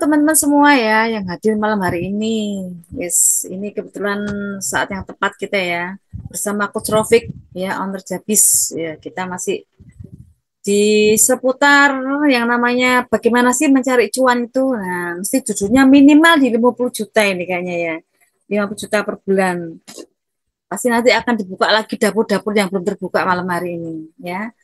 teman-teman semua ya yang hadir malam hari ini. Yes, ini kebetulan saat yang tepat kita ya bersama Coach Rofik ya owner Jabis ya kita masih di seputar yang namanya bagaimana sih mencari cuan itu. Nah, mesti judulnya minimal di 50 juta ini kayaknya ya. 50 juta per bulan. Pasti nanti akan dibuka lagi dapur-dapur yang belum terbuka malam hari ini ya.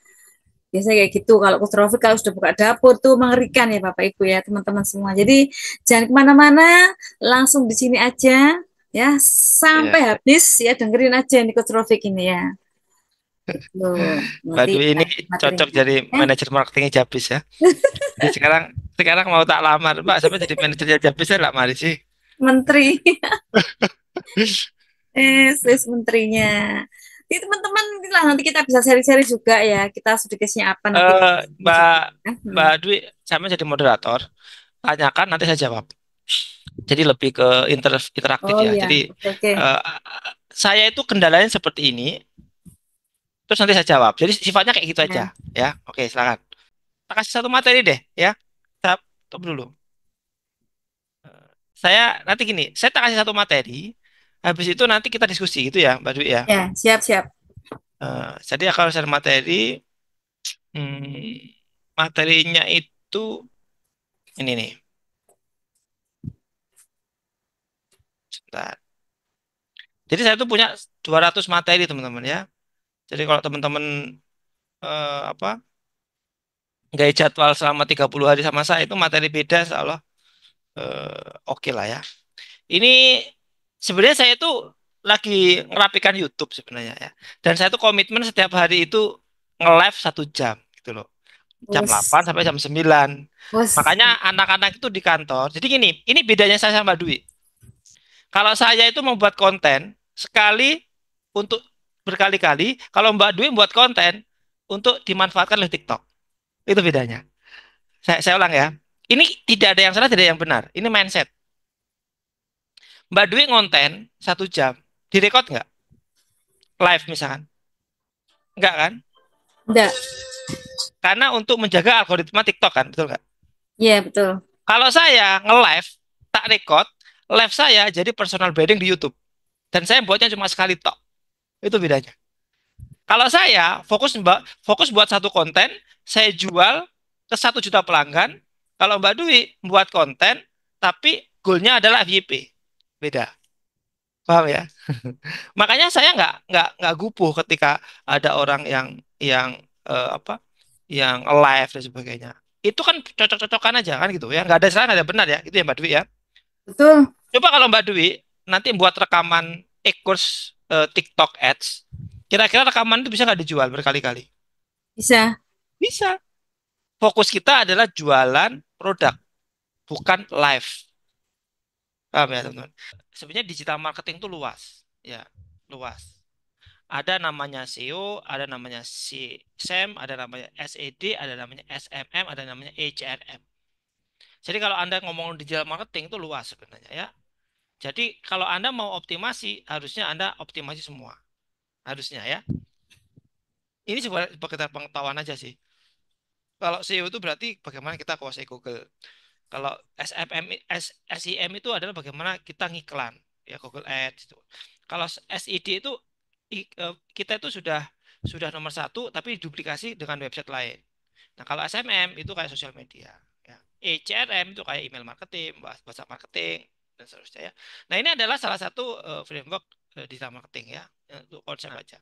Biasanya kayak gitu. Kalau Trofik kalau sudah buka dapur tuh mengerikan ya Bapak Ibu ya teman-teman semua. Jadi jangan kemana-mana, langsung di sini aja ya Iya. sampai habis ya dengerin aja nih Coach Trofik ini ya. Loh, Mbak nanti Dwi ini cocok materinya. jadi manajer marketingnya Jabis ya. Jadi sekarang sekarang mau tak lamar, Mbak, sampai jadi manajernya Jabis saya nggak mari sih. Menteri, sis menterinya. Jadi teman-teman inilah nanti kita bisa seri-seri juga ya. Kita sedikitnya apa nanti Eh, ini Mbak juga. Ya. Mbak Dwi, sama jadi moderator. Tanyakan nanti saya jawab. Jadi lebih ke interaktif Oh ya. iya, Jadi oke oke. eh, saya itu kendalanya seperti ini, terus nanti saya jawab. Jadi sifatnya kayak gitu aja, Ya. ya. Oke, silakan. Tak kasih satu materi deh, ya. Stop dulu. Saya nanti gini, saya tak kasih satu materi. Habis itu nanti kita diskusi gitu ya, Mbak Dwi ya. Ya, siap-siap. Jadi kalau saya materi, materinya itu ini nih. Sebentar. Jadi saya tuh punya 200 materi teman-teman ya. Jadi kalau teman-teman apa nggak jadwal selama 30 hari sama saya itu materi beda insya Allah oke lah ya. Ini sebenarnya saya tuh lagi ngerapikan YouTube sebenarnya ya. Dan saya tuh komitmen setiap hari itu nge-live 1 jam gitu loh. Jam Bos, 8 sampai jam 9. bos. Makanya anak-anak itu di kantor. Jadi gini, ini bedanya saya sama Mbak Dwi. Kalau saya itu membuat konten sekali untuk berkali-kali, kalau Mbak Dwi membuat konten untuk dimanfaatkan oleh TikTok. Itu bedanya. Saya ulang ya. Ini tidak ada yang salah, tidak ada yang benar. Ini mindset. Mbak Dwi ngonten 1 jam, direkod nggak? Live misalkan. Nggak kan? Enggak. Karena untuk menjaga algoritma TikTok kan, betul nggak? Iya, betul. Kalau saya nge-live, tak record, live saya jadi personal branding di YouTube. Dan saya buatnya cuma sekali tok. Itu bedanya. Kalau saya fokus buat satu konten, saya jual ke 1 juta pelanggan. Kalau Mbak Dwi buat konten, tapi goalnya adalah FYP. Beda. Paham ya? Makanya saya nggak gupuh ketika ada orang yang apa yang live dan sebagainya. Itu kan cocok-cocokan aja kan gitu ya. Nggak ada salah, nggak ada benar ya. Itu ya Mbak Dwi ya. Betul. Coba kalau Mbak Dwi nanti buat rekaman e-course TikTok Ads, kira-kira rekaman itu bisa nggak dijual berkali-kali? Bisa. Bisa. Fokus kita adalah jualan produk, bukan live. Paham ya teman-teman? Sebenarnya digital marketing itu luas, ya, luas. Ada namanya SEO, ada namanya SEM, ada namanya SED, ada namanya SMM, ada namanya HRM. Jadi kalau Anda ngomong digital marketing itu luas sebenarnya ya. Jadi kalau Anda mau optimasi, harusnya Anda optimasi semua. Harusnya ya. Ini sebagai pengetahuan aja sih. Kalau SEO itu berarti bagaimana kita kuasai Google. Kalau SMM, SEM itu adalah bagaimana kita ngiklan, ya Google Ads itu. Kalau SED itu kita itu sudah nomor satu, tapi duplikasi dengan website lain. Nah kalau SMM itu kayak sosial media, ya. CRM itu kayak email marketing, bahasa marketing dan seterusnya ya. Nah ini adalah salah satu framework digital marketing ya, untuk konsep aja.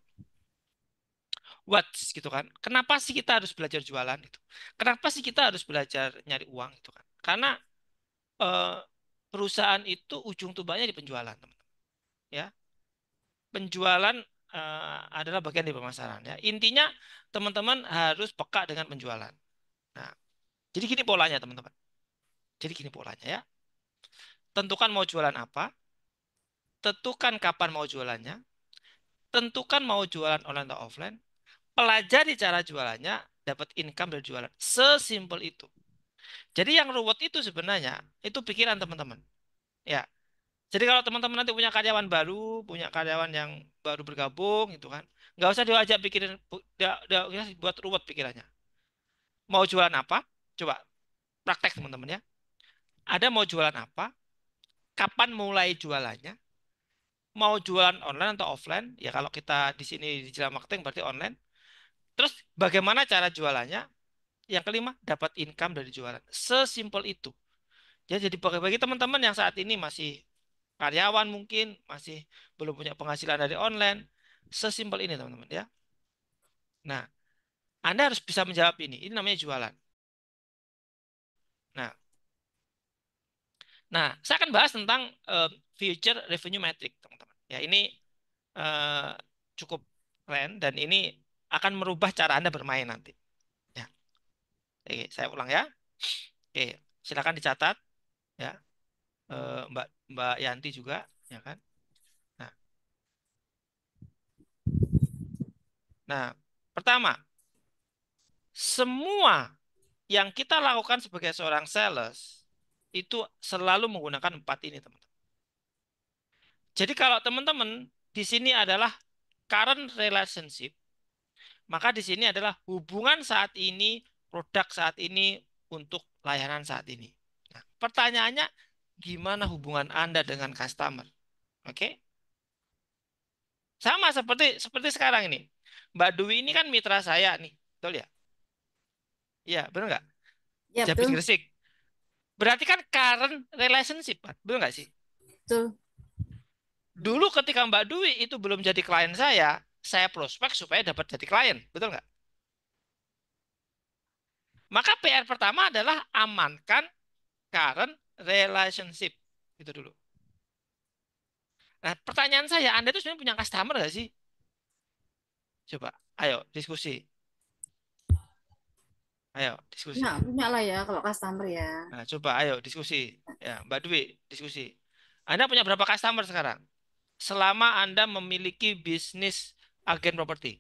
What gitu kan? Kenapa sih kita harus belajar jualan itu? Kenapa sih kita harus belajar nyari uang itu kan? Karena eh, perusahaan itu ujung tombaknya di penjualan, teman-teman. Ya, penjualan adalah bagian dari pemasaran. Ya, intinya teman-teman harus peka dengan penjualan. Nah, jadi gini polanya, teman-teman. Jadi gini polanya ya. Tentukan mau jualan apa, tentukan kapan mau jualannya, tentukan mau jualan online atau offline, pelajari cara jualannya, dapat income dari jualan. Sesimpel itu. Jadi yang ruwet itu sebenarnya itu pikiran teman-teman. Ya, jadi kalau teman-teman nanti punya karyawan baru, punya karyawan yang baru bergabung, gitu kan, nggak usah diajak pikirin, dia buat ruwet pikirannya. Mau jualan apa? Coba praktek teman-teman ya. Anda mau jualan apa, kapan mulai jualannya, mau jualan online atau offline, ya kalau kita di sini di digital marketing berarti online. Terus bagaimana cara jualannya? Yang kelima, dapat income dari jualan. Sesimpel itu. Jadi bagi teman-teman yang saat ini masih karyawan mungkin, masih belum punya penghasilan dari online, sesimpel ini teman-teman ya. Nah, Anda harus bisa menjawab ini. Ini namanya jualan. Nah, saya akan bahas tentang future revenue metric, teman-teman. Ya, ini eh, cukup keren dan ini akan merubah cara Anda bermain nanti. Ya, oke, saya ulang ya. Oke, silakan dicatat ya, Mbak Mbak Yanti juga, ya kan. Nah, pertama, semua yang kita lakukan sebagai seorang sales itu selalu menggunakan 4 ini, teman-teman. Jadi kalau teman-teman di sini adalah current relationship, maka di sini adalah hubungan saat ini, produk saat ini untuk layanan saat ini. Nah, pertanyaannya, gimana hubungan Anda dengan customer? Oke? Sama seperti seperti sekarang ini. Mbak Dwi ini kan mitra saya nih, betul ya? Iya, benar nggak? Ya, Jabis betul. Gresik. Berarti kan current relationship, Pak. Betul nggak sih? Betul. Dulu ketika Mbak Dwi itu belum jadi klien saya prospek supaya dapat jadi klien. Betul nggak? Maka PR pertama adalah amankan current relationship. Itu dulu. Nah, pertanyaan saya, Anda itu sebenarnya punya customer nggak sih? Coba, ayo diskusi. Ayo diskusi. Punya lah ya kalau customer ya. Nah, coba ayo diskusi. Ya, Mbak Dwi, diskusi. Anda punya berapa customer sekarang? Selama Anda memiliki bisnis agen properti.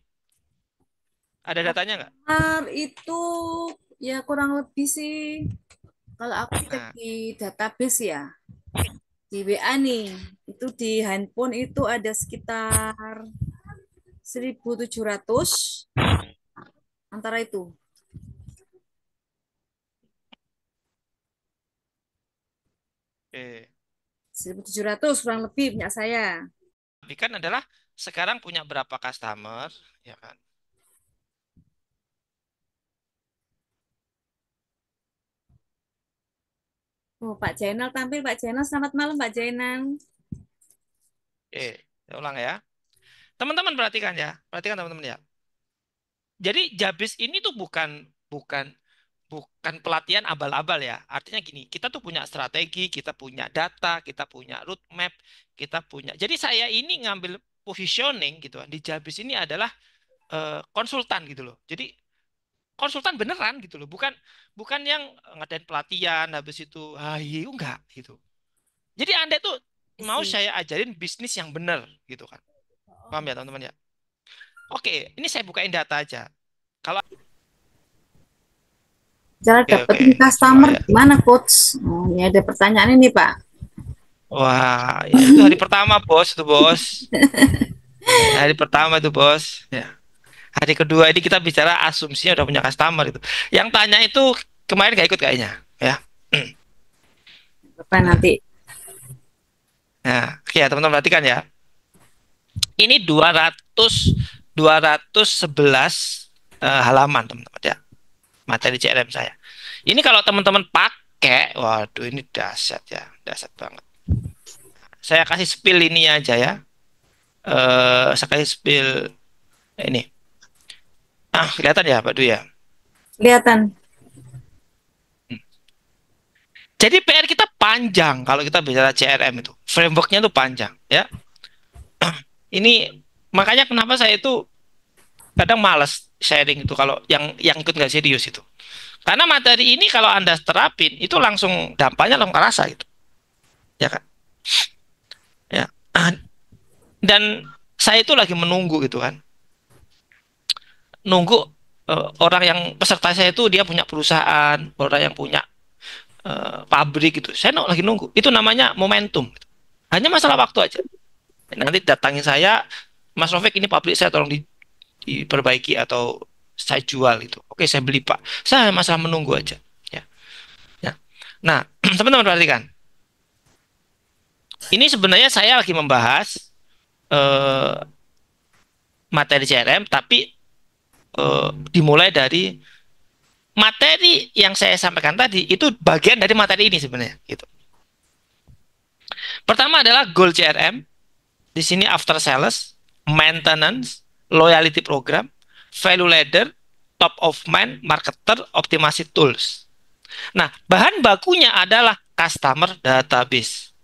Ada datanya nggak? Customer itu ya kurang lebih sih kalau aku cek Nah, di database ya, di WA nih, itu di handphone itu ada sekitar 1.700 antara itu. oke. 1.700 kurang lebih punya saya. Tapi kan adalah sekarang punya berapa customer, ya kan? Oh, Pak Jainal tampil. Pak Jainal, selamat malam Pak Jainal. Oke, saya ulang ya. Teman-teman perhatikan ya, perhatikan teman-teman ya. Jadi Jabis ini tuh bukan bukan bukan pelatihan abal-abal ya. Artinya gini, kita tuh punya strategi, kita punya data, kita punya roadmap, kita punya. Jadi saya ini ngambil positioning gitu kan. Di Jabis ini adalah konsultan gitu loh. Jadi konsultan beneran gitu loh, bukan bukan yang ngadain pelatihan habis itu hayu enggak gitu. Jadi Anda tuh mau Isi. saya ajarin bisnis yang benar gitu kan. Paham ya teman-teman ya? Oke, ini saya bukain data aja. Kalau Cara oke oke, dapetin coba customer ya. gimana Coach? Oh, ini ada pertanyaan ini Pak. Wah, ya itu hari pertama bos itu bos. Hari pertama itu bos. Ya. Hari kedua ini kita bicara asumsinya udah punya customer itu. Yang tanya itu kemarin gak ikut kayaknya, ya. Apa nanti? Nah, oke ya teman-teman perhatikan ya. Ini 211 halaman teman-teman ya. Materi CRM saya. Ini kalau teman-teman pakai, waduh ini dahsyat ya, dahsyat banget. Saya kasih spill ini aja ya. Saya kasih spill ini. Ah, kelihatan ya Pak Du ya. Kelihatan. Jadi PR kita panjang kalau kita bicara CRM itu. Frameworknya itu panjang ya. Ini makanya kenapa saya itu kadang malas sharing itu kalau yang ikut nggak serius itu. Karena materi ini kalau Anda terapin itu langsung dampaknya langsung kerasa gitu. Ya kan? Ya. Dan saya itu lagi menunggu gitu kan. Nunggu orang yang peserta saya itu dia punya perusahaan, orang yang punya pabrik gitu. Saya lagi nunggu. Itu namanya momentum. Gitu. Hanya masalah waktu aja. Nanti datangin saya, Mas Rofik ini pabrik saya tolong diperbaiki atau saya jual itu. Oke, saya beli Pak. Saya masalah menunggu aja. Ya. Ya. Nah, teman-teman perhatikan. Ini sebenarnya saya lagi membahas eh, materi CRM, tapi dimulai dari materi yang saya sampaikan tadi itu bagian dari materi ini sebenarnya. Gitu. Pertama adalah goal CRM. Di sini after sales, maintenance, loyalty program, value ladder, top of mind, marketer, optimasi tools. Nah, bahan bakunya adalah customer database.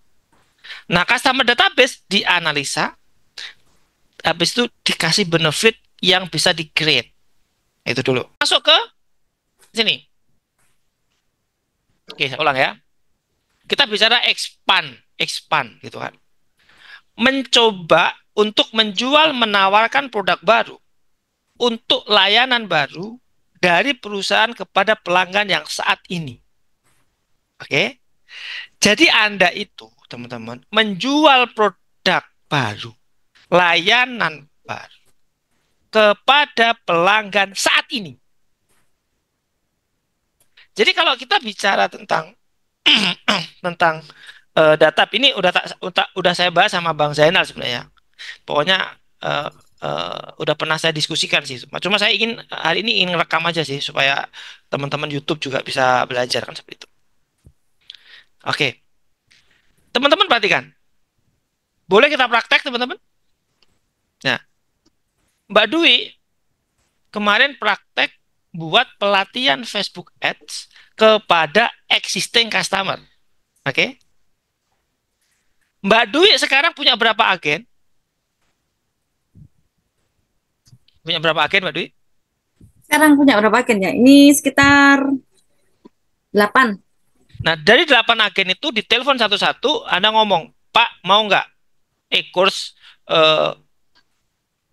Nah, customer database dianalisa, habis itu dikasih benefit yang bisa di-create. Itu dulu. Masuk ke sini. Oke, saya ulang ya. Kita bicara expand, expand gitu kan. Mencoba untuk menjual, menawarkan produk baru untuk layanan baru dari perusahaan kepada pelanggan yang saat ini. Oke. Jadi Anda itu, teman-teman, menjual produk baru, layanan baru kepada pelanggan saat ini. Jadi kalau kita bicara tentang tentang data ini udah saya bahas sama Bang Zainal sebenarnya. Pokoknya uh, udah pernah saya diskusikan sih. Cuma saya ingin hari ini ingin rekam aja sih supaya teman-teman YouTube juga bisa belajar kan seperti itu. Oke, teman-teman perhatikan. Boleh kita praktek teman-teman? Nah, Mbak Dwi kemarin praktek buat pelatihan Facebook Ads kepada existing customer. Oke, Mbak Dwi sekarang punya berapa agen? Punya berapa agen Mbak Dwi? Sekarang punya berapa agen ya? Ini sekitar 8. Nah, dari 8 agen itu ditelepon satu-satu, Anda ngomong, Pak, mau nggak e-course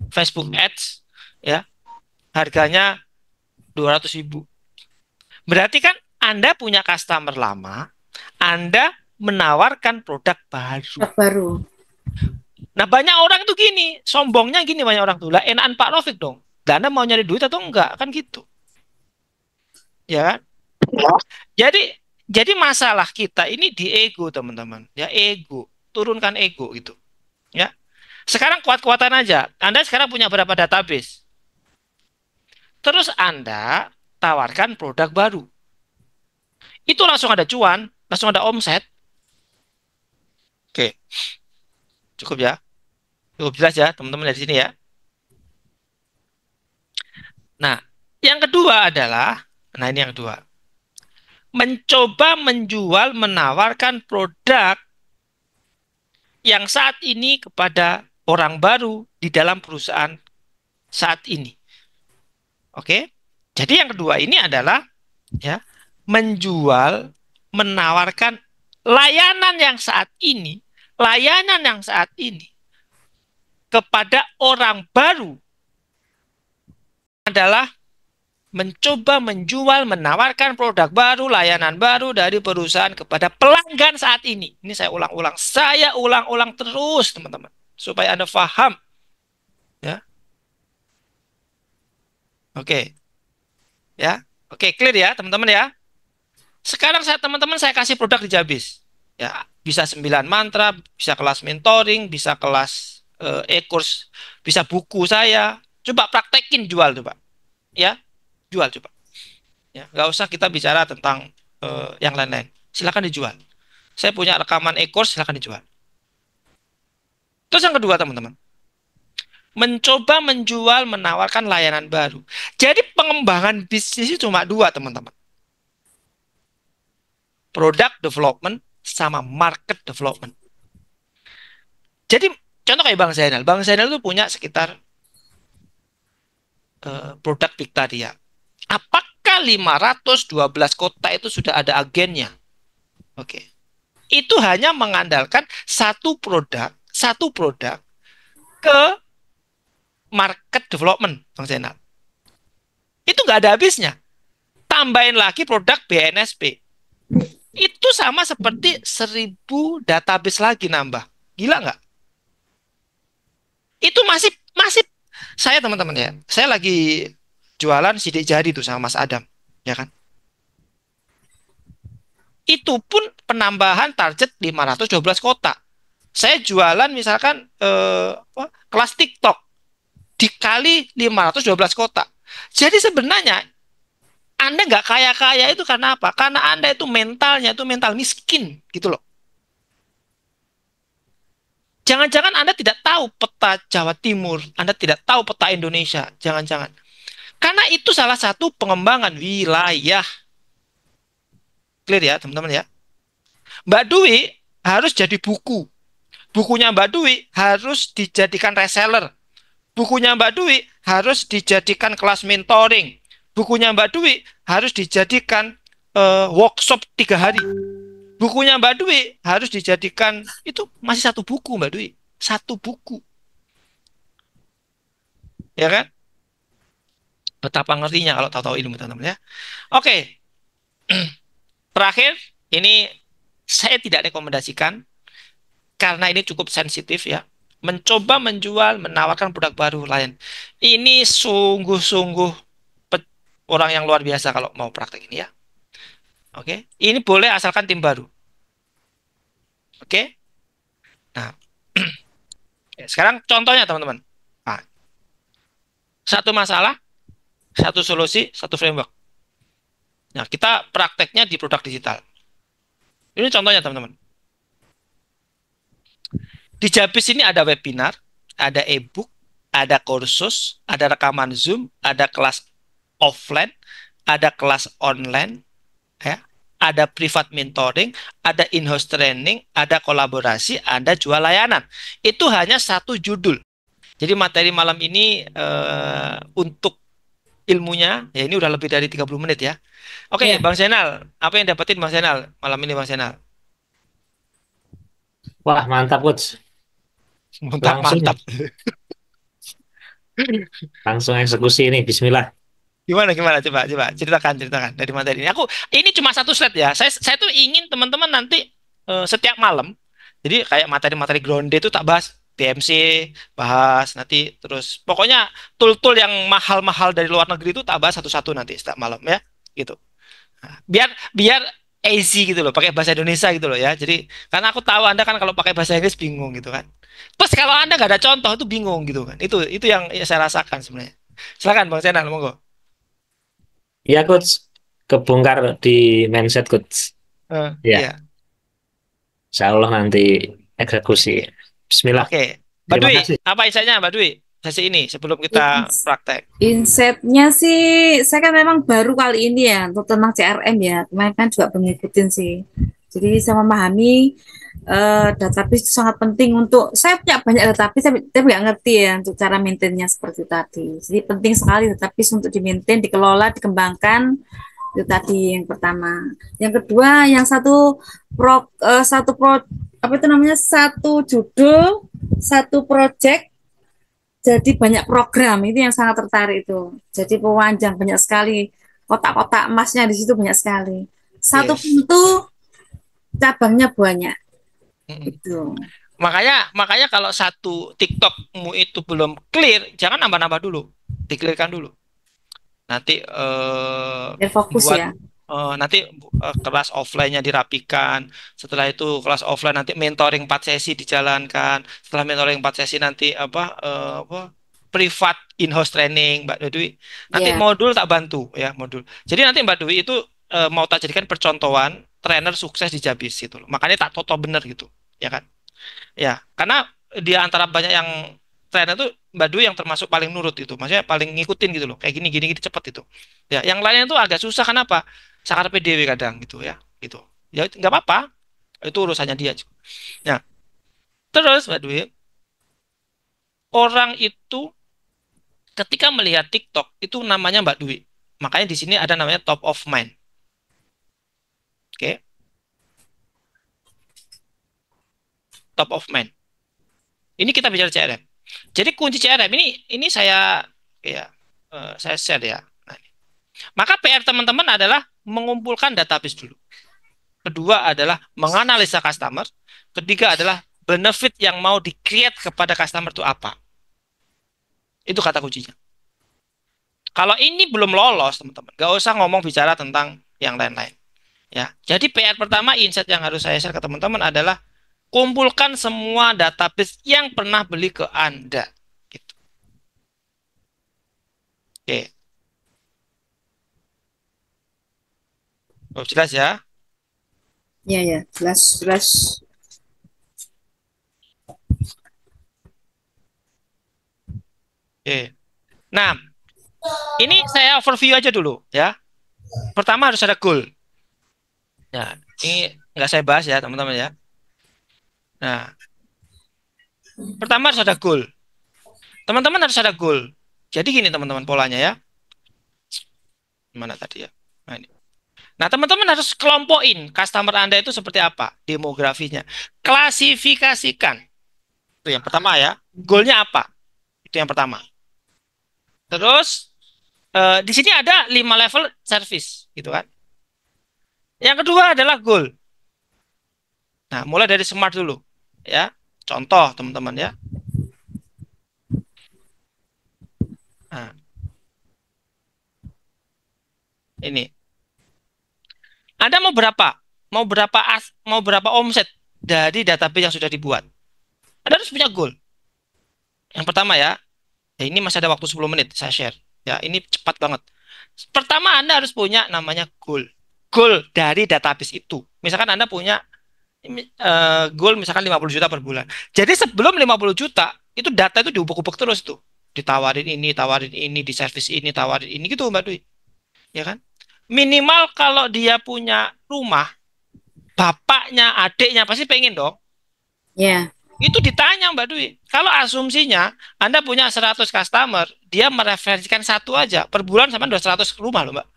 Facebook Ads, ya, harganya 200.000. Berarti kan Anda punya customer lama, Anda menawarkan produk baru. Baru. Nah, banyak orang tuh gini, sombongnya gini banyak orang tuh, lah enakan Pak Rafiq dong. Dan Anda mau nyari duit atau enggak? Kan gitu. Ya kan? Jadi jadi masalah kita ini di ego, teman-teman. Ya, ego. Turunkan ego gitu. Ya. Sekarang kuat-kuatan aja. Anda sekarang punya berapa database? Terus Anda tawarkan produk baru. Itu langsung ada cuan, langsung ada omset. Oke, cukup ya. Cukup jelas ya, teman-teman dari sini ya. Nah, yang kedua adalah, nah ini yang kedua. Mencoba menjual, menawarkan produk yang saat ini kepada orang baru di dalam perusahaan saat ini. Oke. Jadi yang kedua ini adalah ya, menjual, menawarkan layanan yang saat ini kepada orang baru adalah mencoba menjual, menawarkan produk baru, layanan baru dari perusahaan kepada pelanggan saat ini. Ini saya ulang-ulang. Saya ulang-ulang terus, teman-teman. Supaya Anda paham. Ya. Oke. Ya. Oke, clear ya, teman-teman ya. Sekarang teman-teman saya kasih produk di Jabis. Ya, bisa 9 mantra, bisa kelas mentoring, bisa kelas e-course, bisa buku saya. Coba praktekin jual coba. Ya, jual coba. Ya, nggak usah kita bicara tentang yang lain-lain. Silakan dijual. Saya punya rekaman e-course, silakan dijual. Terus yang kedua, teman-teman. Mencoba menjual, menawarkan layanan baru. Jadi pengembangan bisnis itu cuma dua, teman-teman. Product development sama market development. Jadi contoh kayak Bang Zainal. Bang Zainal itu punya sekitar produk Big Tadi ya. Apakah 512 kota itu sudah ada agennya? Oke. Itu hanya mengandalkan satu produk ke market development, Bang Zainal. Itu nggak ada habisnya. Tambahin lagi produk BNSP. Itu sama seperti 1.000 database lagi nambah. Gila nggak? Itu masih masih saya teman-teman ya. Saya lagi jualan sidik jari tuh sama Mas Adam, ya kan? Itu pun penambahan target 512 kota. Saya jualan misalkan kelas TikTok dikali 512 kota. Jadi sebenarnya Anda nggak kaya-kaya itu karena apa? Karena Anda itu mentalnya itu mental miskin gitu loh. Jangan-jangan Anda tidak tahu peta Jawa Timur, Anda tidak tahu peta Indonesia, jangan-jangan. Karena itu salah satu pengembangan wilayah. Clear ya, teman-teman ya. Mbak Dwi harus jadi buku. Bukunya Mbak Dwi harus dijadikan reseller. Bukunya Mbak Dwi harus dijadikan kelas mentoring. Bukunya Mbak Dwi harus dijadikan workshop 3 hari. Bukunya Mbak Dwi harus dijadikan, itu masih satu buku Mbak Dwi. Satu buku. Ya kan? Betapa ngertinya kalau tahu-tahu ilmu teman-teman ya. Oke, terakhir, ini saya tidak rekomendasikan karena ini cukup sensitif ya. Mencoba menjual, menawarkan produk baru lain. Ini sungguh-sungguh orang yang luar biasa kalau mau praktek ini ya. Oke, ini boleh asalkan tim baru. Oke, nah sekarang contohnya teman-teman. Nah, satu masalah, satu solusi, satu framework. Nah, kita prakteknya di produk digital. Ini contohnya teman-teman. Di Jabis ini ada webinar, ada e-book, ada kursus, ada rekaman Zoom, ada kelas offline, ada kelas online, ya, ada privat mentoring, ada in-house training, ada kolaborasi, ada jual layanan. Itu hanya satu judul. Jadi materi malam ini untuk ilmunya, ya ini udah lebih dari 30 menit ya. Oke, Ya, Bang Zainal, apa yang dapetin Bang Zainal malam ini Bang Zainal? Wah, mantap, Coach. Mantap, Langsung mantap. langsung eksekusi ini. Bismillah. Gimana gimana coba coba ceritakan ceritakan dari materi ini. Ini cuma satu slide ya. Saya tuh ingin teman-teman nanti setiap malam. Jadi kayak materi-materi grounded itu tak bahas TMC, bahas nanti terus pokoknya tool-tool yang mahal-mahal dari luar negeri itu tak bahas satu-satu nanti setiap malam ya. Gitu. Nah, biar biar easy gitu loh, pakai bahasa Indonesia gitu loh ya. Jadi karena aku tahu Anda kan kalau pakai bahasa Inggris bingung gitu kan. Terus kalau Anda nggak ada contoh itu bingung gitu kan. Itu yang saya rasakan sebenarnya. Silakan Bang Senal, monggo. Ya, Coach. Kebongkar di mindset, Coach. Ya, Iya. insya Allah nanti eksekusi. Bismillah. Oke. Mbak Terima Dwi, kasih. apa insight-nya Mbak Dwi? Sesi ini sebelum kita praktek. insight-nya sih, saya kan memang baru kali ini ya untuk tentang CRM ya. Kemarin kan juga belum ngikutin sih. Jadi saya memahami database itu sangat penting untuk, saya punya banyak database tapi nggak ngerti ya untuk cara maintainnya seperti tadi. Jadi penting sekali database untuk di-maintain, dikelola, dikembangkan. Itu tadi yang pertama. Yang kedua, yang apa itu namanya, satu judul, satu project, jadi banyak program. Itu yang sangat tertarik itu. Jadi pewanjang banyak sekali, kotak-kotak emasnya di situ banyak sekali. Satu Yes. pintu, cabangnya banyak. Mm-mm. Itu. Makanya makanya kalau satu TikTokmu itu belum clear, jangan nambah-nambah dulu. Dikelirkan dulu. Nanti Biar fokus buat ya. nanti kelas offline-nya dirapikan. Setelah itu kelas offline nanti mentoring 4 sesi dijalankan. Setelah mentoring 4 sesi nanti apa privat in-house training Mbak Dwi. Nanti Ya. modul tak bantu ya modul. Jadi nanti Mbak Dwi itu mau tak jadikan percontohan trainer sukses di Jabis gitu loh. Makanya tak toto bener gitu. Ya kan? Ya, karena di antara banyak yang trainer itu Mbak Dwi yang termasuk paling nurut itu, maksudnya paling ngikutin gitu loh, kayak gini gini gitu cepet itu. Ya, yang lainnya itu agak susah kenapa? Sakar PDW kadang gitu ya, gitu. Ya nggak apa-apa, itu urusannya dia. Nah, terus Mbak Dwi, orang itu ketika melihat TikTok itu namanya Mbak Dwi, makanya di sini ada namanya top of mind. Oke, top of mind. Ini kita bicara CRM. Jadi kunci CRM ini saya ya saya share ya. Nah, maka PR teman-teman adalah mengumpulkan database dulu. Kedua adalah menganalisa customer. Ketiga adalah benefit yang mau di-create kepada customer itu apa. Itu kata kuncinya. Kalau ini belum lolos, teman-teman, gak usah ngomong bicara tentang yang lain-lain. Ya, jadi PR pertama insight yang harus saya share ke teman-teman adalah kumpulkan semua database yang pernah beli ke Anda. Gitu. Oke. Oh, jelas ya? Ya, ya, jelas, jelas. Oke. Nah, ini saya overview aja dulu ya. Pertama harus ada goal. Ya, ini nggak saya bahas ya teman-teman ya. Nah, pertama harus ada goal. Teman-teman harus ada goal. Jadi gini teman-teman polanya ya. Mana tadi ya? Nah, ini. Nah, teman-teman harus kelompokin customer Anda itu seperti apa demografinya. Klasifikasikan. Itu yang pertama ya. Goalnya apa? Itu yang pertama. Terus di sini ada 5 level service gitu kan. Yang kedua adalah goal. Nah, mulai dari smart dulu ya. Contoh teman-teman ya. Nah, ini. Anda mau berapa? Mau berapa omset dari database yang sudah dibuat? Anda harus punya goal. Yang pertama ya, ini masih ada waktu 10 menit saya share. Ya, ini cepat banget. Pertama Anda harus punya namanya goal. Goal dari database itu. Misalkan Anda punya goal misalkan 50 juta per bulan. Jadi sebelum 50 juta, itu data itu diubek-ubek terus tuh. Tawarin ini, di service ini, tawarin ini gitu Mbak Dwi. Ya kan? Minimal kalau dia punya rumah, bapaknya, adiknya pasti pengen dong. Ya. Itu ditanya Mbak Dwi. Kalau asumsinya Anda punya 100 customer, dia mereferensikan satu aja. Per bulan sama 200 rumah loh Mbak.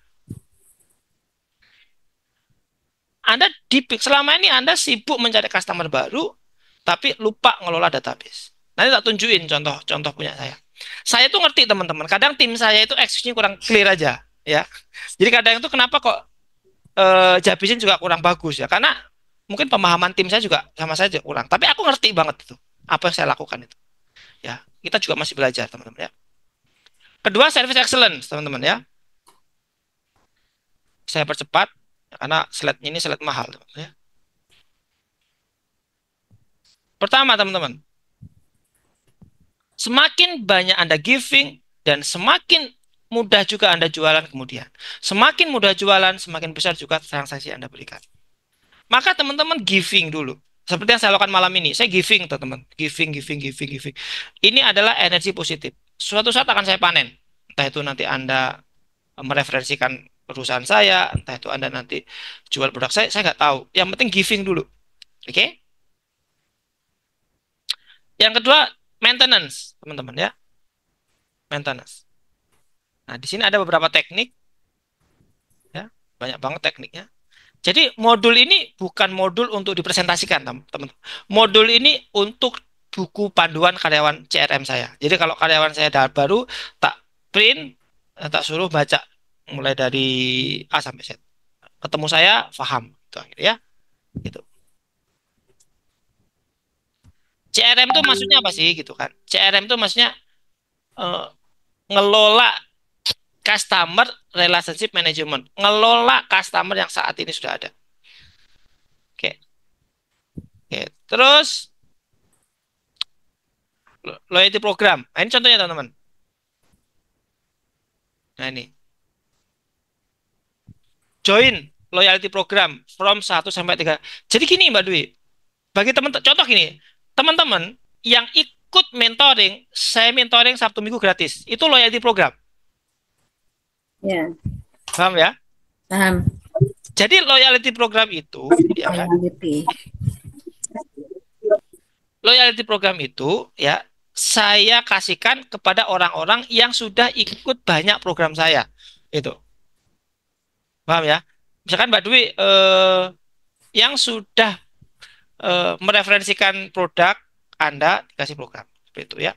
Selama ini Anda sibuk mencari customer baru, tapi lupa ngelola database. Nanti tak tunjukin contoh punya saya. Saya tuh ngerti teman-teman. Kadang tim saya itu eksekusinya kurang clear aja, ya. Jadi kadang itu kenapa kok Jabisin juga kurang bagus ya? Karena mungkin pemahaman tim saya juga sama saya juga kurang. Tapi aku ngerti banget itu apa yang saya lakukan itu. Ya, kita juga masih belajar teman-teman ya. Kedua, service excellence teman-teman ya. Saya percepat karena slide ini slide mahal teman-teman ya. Pertama teman-teman, semakin banyak Anda giving dan semakin mudah juga Anda jualan kemudian. Semakin mudah jualan, semakin besar juga transaksi Anda berikan. Maka teman-teman giving dulu. Seperti yang saya lakukan malam ini. Saya giving, teman-teman. Giving. Ini adalah energi positif. Suatu saat akan saya panen. Entah itu nanti Anda mereferensikan perusahaan saya, entah itu Anda nanti jual produk saya nggak tahu. Yang penting giving dulu. Oke? Okay? Yang kedua, maintenance, teman-teman ya. Maintenance. Nah, di sini ada beberapa teknik. Ya, banyak banget tekniknya. Jadi modul ini bukan modul untuk dipresentasikan, teman-teman. Modul ini untuk buku panduan karyawan CRM saya. Jadi kalau karyawan saya baru, tak print, tak suruh baca mulai dari A sampai Z. Ketemu saya, paham. Gitu, ya. Gitu. CRM itu maksudnya apa sih? Gitu kan. CRM itu maksudnya eh, ngelola customer relationship management. Ngelola customer yang saat ini sudah ada. Oke. Oke. Terus loyalty program. Nah, ini contohnya teman-teman. Nah ini. Join loyalty program from 1 sampai 3. Jadi gini Mbak Dwi. Bagi teman-teman, contoh gini. Teman-teman yang ikut mentoring, saya mentoring Sabtu Minggu gratis. Itu loyalty program. Ya. Paham ya? Paham. Jadi loyalty program itu, ya kan? Loyalty program itu, ya, saya kasihkan kepada orang-orang yang sudah ikut banyak program saya. Itu. Paham ya? Misalkan Mbak Dwi yang sudah mereferensikan produk Anda dikasih program. Seperti itu ya.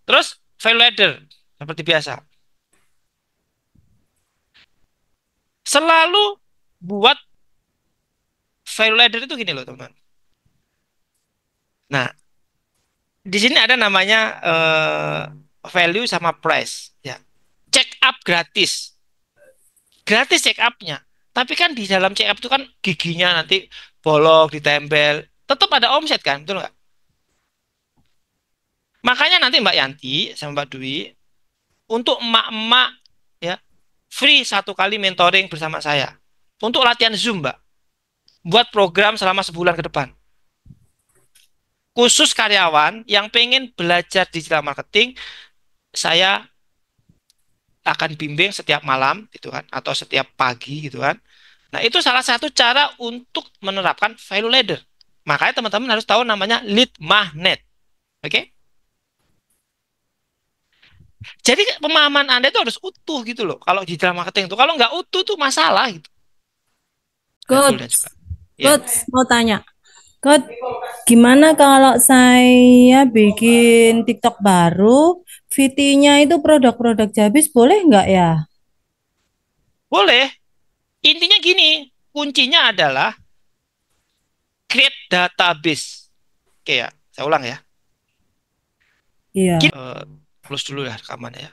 Terus value ladder seperti biasa. Selalu buat value ladder itu gini loh, teman-teman. Nah, di sini ada namanya value sama price ya. Check up gratis. gratis check up-nya. Tapi kan di dalam check up itu kan giginya nanti bolong, ditempel. Tetap ada omset kan, betul nggak? Makanya nanti Mbak Yanti sama Mbak Dwi, untuk emak-emak ya, free 1 kali mentoring bersama saya. Untuk latihan Zoom, Mbak. Buat program selama sebulan ke depan. Khusus karyawan yang pengen belajar digital marketing, saya akan bimbing setiap malam gitu kan, atau setiap pagi gitu kan. Nah, itu salah satu cara untuk menerapkan value ladder. Makanya teman-teman harus tahu namanya lead magnet. Oke? Jadi pemahaman Anda itu harus utuh gitu loh. Kalau digital marketing itu kalau nggak utuh tuh masalah gitu. Coach, Ya. Coach mau tanya. Coach, gimana kalau saya bikin TikTok baru, VT-nya itu produk-produk Jabis boleh nggak ya? Boleh. Intinya gini, kuncinya adalah create database. Oke ya, saya ulang ya. Iya. Close dulu ya rekamannya ya.